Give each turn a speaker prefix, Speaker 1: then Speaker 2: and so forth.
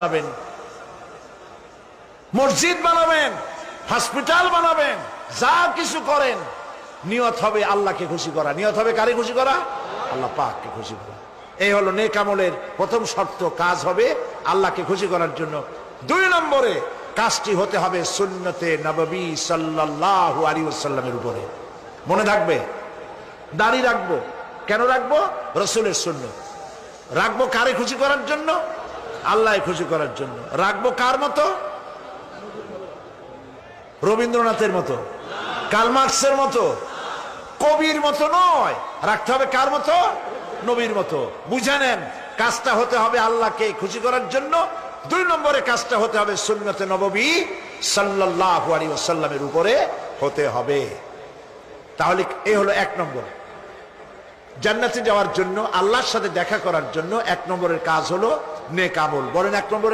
Speaker 1: বানাবেন, মসজিদ বানাবেন, হসপিটাল বানাবেন, যা কিছু করেন নিয়ত হবে আল্লাহকে খুশি করা। নিয়ত হবে কারে খুশি করা? আল্লাহ পাককে খুশি করা। এই হলো নেক আমলের প্রথম শর্ত। কাজ হবে আল্লাহকে খুশি করার জন্য। 2 নম্বরে কাজটি হতে হবে সুন্নতে নববী সাল্লাল্লাহু আলাইহি ওয়াসাল্লামের উপরে। মনে থাকবে, দাড়ি রাখবো কেন রাখবো? রাসূলের সুন্নাত। রাখবো কারে খুশি করার জন্য? আল্লাহ খুশি করার জন্য। রাখবো কার মতো? রবীন্দ্রনাথের মতো, কার্ল মার্কসের মতো, কবির মতো নয়। রাখতে হবে কার মতো? নবীর মতো। বুঝে নেন, কাজটা হতে হবে আল্লাহকে খুশি করার জন্য। 2 নম্বরে কাজটা হতে হবে সুন্নতে নববী সাল্লাল্লাহু আলাইহি ওয়াসাল্লামের উপরে হতে হবে। তাহলে এই হলো 1 নম্বর। জান্নাতে যাওয়ার জন্য, আল্লাহর সাথে দেখা করার জন্য 1 নম্বরের কাজ হলো নেক আমল। বলেন 1 নম্বরের